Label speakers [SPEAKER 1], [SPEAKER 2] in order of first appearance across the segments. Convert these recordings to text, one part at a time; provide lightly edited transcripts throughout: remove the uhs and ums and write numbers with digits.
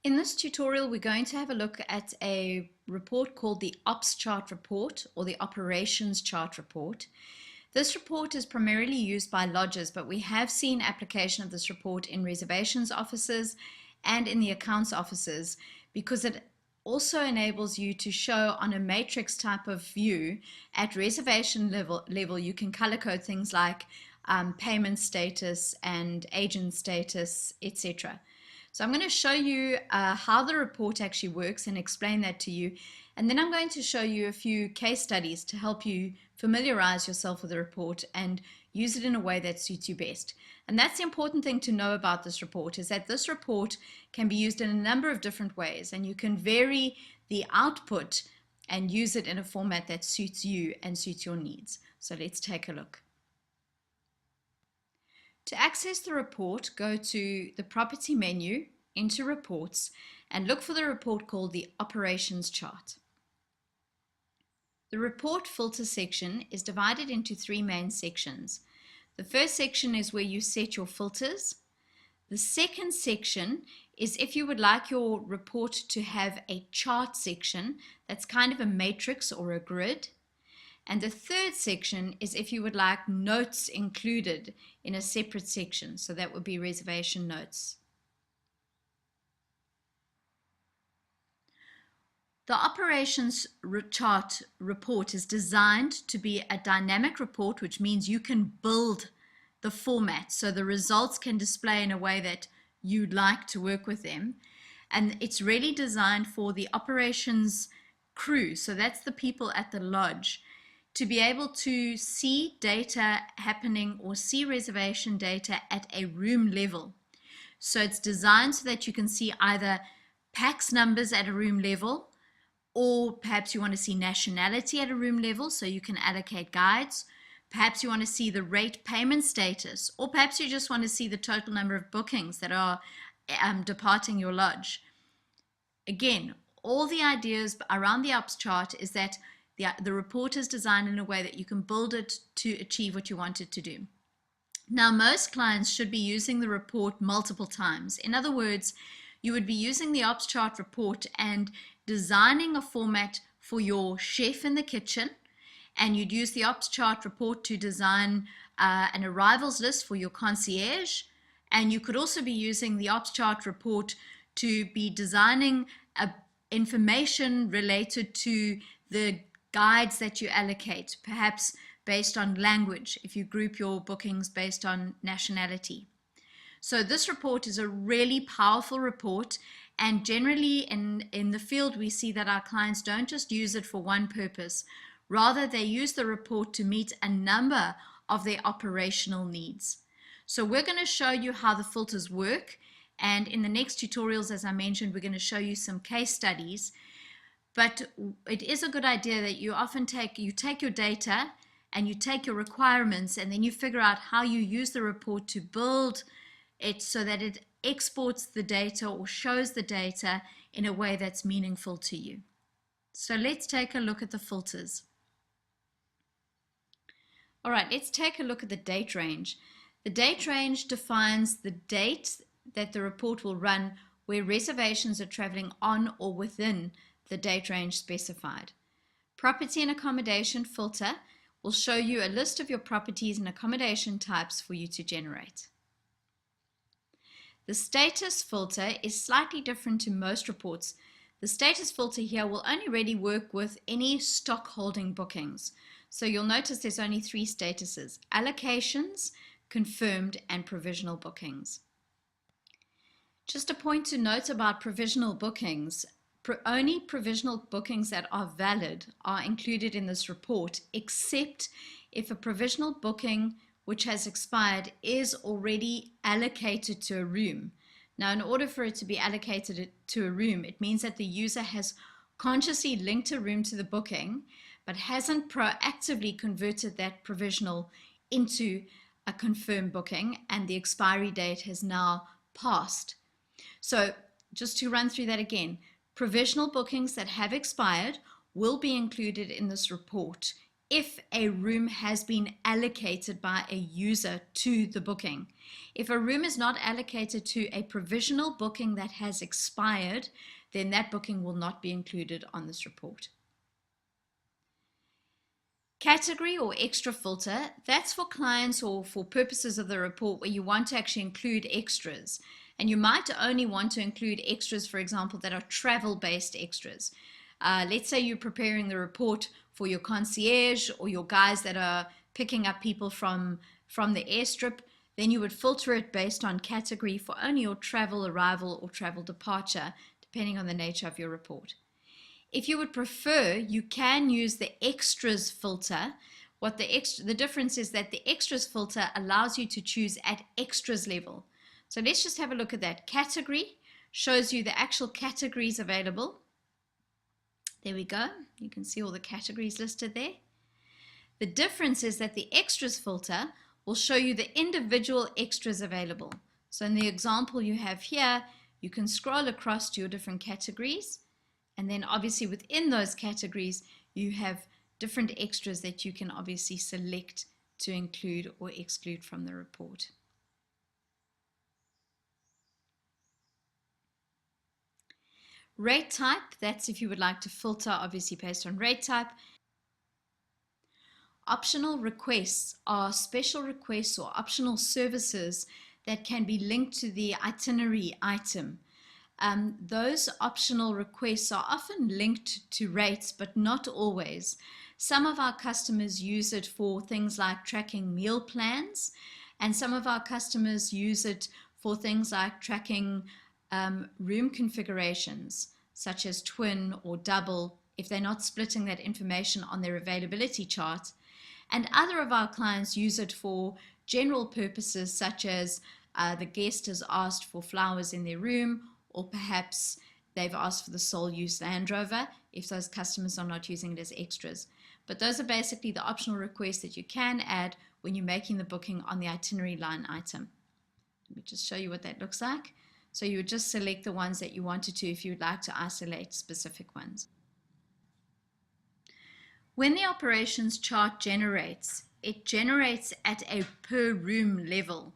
[SPEAKER 1] In this tutorial, we're going to have a look at a report called the Ops Chart Report or the Operations Chart Report. This report is primarily used by lodges, but we have seen application of this report in reservations offices and in the accounts offices because it also enables you to show on a matrix type of view at reservation level you can color code things like payment status and agent status, etc. So I'm going to show you how the report actually works and explain that to you. And then I'm going to show you a few case studies to help you familiarize yourself with the report and use it in a way that suits you best. And that's the important thing to know about this report, is that this report can be used in a number of different ways, and you can vary the output and use it in a format that suits you and suits your needs. So let's take a look. To access the report, go to the Property menu, into Reports, and look for the report called the Operations Chart. The Report Filter section is divided into three main sections. The first section is where you set your filters. The second section is if you would like your report to have a chart section that's kind of a matrix or a grid. And the third section is if you would like notes included in a separate section. So that would be reservation notes. The Operations Chart report is designed to be a dynamic report, which means you can build the format so the results can display in a way that you'd like to work with them. And it's really designed for the operations crew, so that's the people at the lodge, to be able to see data happening or see reservation data at a room level. So it's designed so that you can see either PAX numbers at a room level, or perhaps you want to see nationality at a room level so you can allocate guides. Perhaps you want to see the rate payment status, or perhaps you just want to see the total number of bookings that are departing your lodge. Again, all the ideas around the ops chart is that the report is designed in a way that you can build it to achieve what you want it to do. Now, most clients should be using the report multiple times. In other words, you would be using the ops chart report and designing a format for your chef in the kitchen, and you'd use the ops chart report to design an arrivals list for your concierge, and you could also be using the ops chart report to be designing information related to the guides that you allocate, perhaps based on language, if you group your bookings based on nationality. So this report is a really powerful report, and generally in the field we see that our clients don't just use it for one purpose. Rather, they use the report to meet a number of their operational needs. So we're going to show you how the filters work, and in the next tutorials, as I mentioned, we're going to show you some case studies. But it is a good idea that you often take your data and you take your requirements, and then you figure out how you use the report to build it so that it exports the data or shows the data in a way that's meaningful to you. So let's take a look at the filters. All right, let's take a look at the date range. The date range defines the date that the report will run where reservations are traveling on or within the date range specified. Property and accommodation filter will show you a list of your properties and accommodation types for you to generate. The status filter is slightly different to most reports. The status filter here will only really work with any stock holding bookings. So you'll notice there's only three statuses: allocations, confirmed, and provisional bookings. Just a point to note about provisional bookings. Only provisional bookings that are valid are included in this report, except if a provisional booking which has expired is already allocated to a room. Now, in order for it to be allocated to a room, it means that the user has consciously linked a room to the booking, but hasn't proactively converted that provisional into a confirmed booking, and the expiry date has now passed. So just to run through that again, provisional bookings that have expired will be included in this report if a room has been allocated by a user to the booking. If a room is not allocated to a provisional booking that has expired, then that booking will not be included on this report. Category or extra filter, that's for clients or for purposes of the report where you want to actually include extras. And you might only want to include extras, for example, that are travel-based extras. Let's say you're preparing the report for your concierge or your guys that are picking up people from the airstrip, then you would filter it based on category for only your travel arrival or travel departure, depending on the nature of your report. If you would prefer, you can use the extras filter. The difference is that the extras filter allows you to choose at extras level. So let's just have a look at that. Category shows you the actual categories available. There we go. You can see all the categories listed there. The difference is that the extras filter will show you the individual extras available. So in the example you have here, you can scroll across to your different categories. And then obviously within those categories, you have different extras that you can obviously select to include or exclude from the report. Rate type, that's if you would like to filter obviously based on rate type. Optional requests are special requests or optional services that can be linked to the itinerary item. Those optional requests are often linked to rates, but not always. Some of our customers use it for things like tracking meal plans, and some of our customers use it for things like tracking room configurations, such as twin or double, if they're not splitting that information on their availability chart. And other of our clients use it for general purposes, such as the guest has asked for flowers in their room, or perhaps they've asked for the sole use Land Rover, if those customers are not using it as extras. But those are basically the optional requests that you can add when you're making the booking on the itinerary line item. Let me just show you what that looks like. So you would just select the ones that you wanted to if you'd like to isolate specific ones. When the operations chart generates, it generates at a per room level.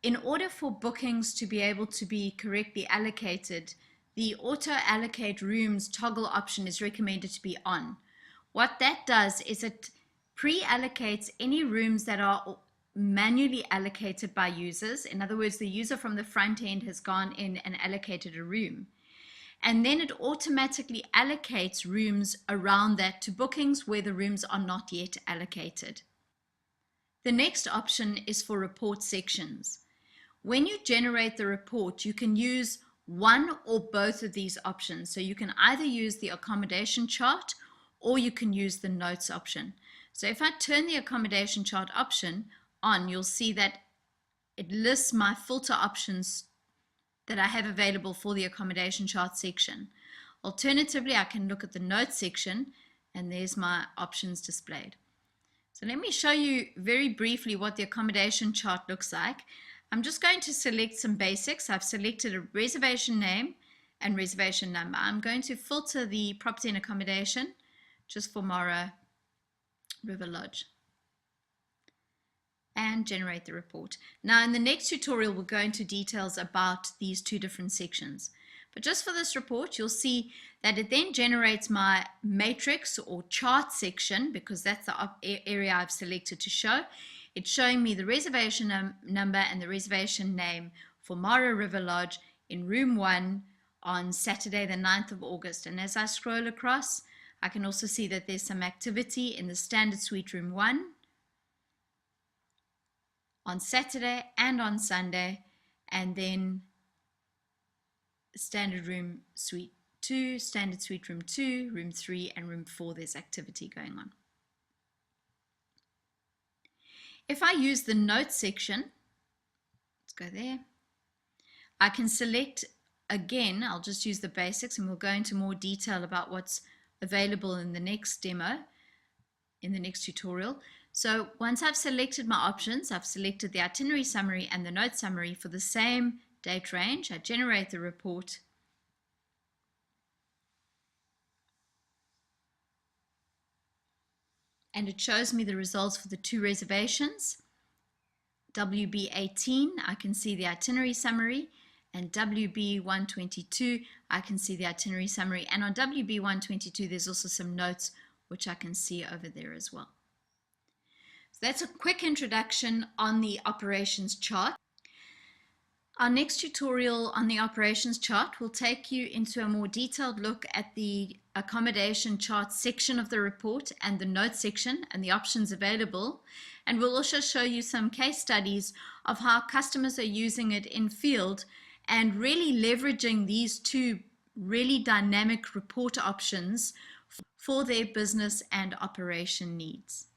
[SPEAKER 1] In order for bookings to be able to be correctly allocated, the auto allocate rooms toggle option is recommended to be on. What that does is it pre-allocates any rooms that are manually allocated by users. In other words, the user from the front end has gone in and allocated a room. And then it automatically allocates rooms around that to bookings where the rooms are not yet allocated. The next option is for report sections. When you generate the report, you can use one or both of these options. So you can either use the accommodation chart or you can use the notes option. So if I turn the accommodation chart option on, you'll see that it lists my filter options that I have available for the accommodation chart section. Alternatively, I can look at the notes section and there's my options displayed. So let me show you very briefly what the accommodation chart looks like. I'm just going to select some basics. I've selected a reservation name and reservation number. I'm going to filter the property and accommodation just for Mara River Lodge and generate the report. Now in the next tutorial we'll go into details about these two different sections. But just for this report you'll see that it then generates my matrix or chart section, because that's the area I've selected to show. It's showing me the reservation number and the reservation name for Mara River Lodge in room 1 on Saturday the 9th of August. And as I scroll across, I can also see that there's some activity in the standard suite room 1 on Saturday and on Sunday, and then standard room suite 2, standard suite room 2, room 3, and room 4, there's activity going on. If I use the notes section, let's go there, I can select again, I'll just use the basics and we'll go into more detail about what's available in the next demo, in the next tutorial. So once I've selected my options, I've selected the itinerary summary and the note summary for the same date range. I generate the report. and it shows me the results for the 2 reservations. WB18, I can see the itinerary summary, and WB122, I can see the itinerary summary, and on WB122 there's also some notes which I can see over there as well. So that's a quick introduction on the operations chart. Our next tutorial on the operations chart will take you into a more detailed look at the accommodation chart section of the report and the notes section and the options available. And we'll also show you some case studies of how customers are using it in field and really leveraging these 2 really dynamic report options for their business and operation needs.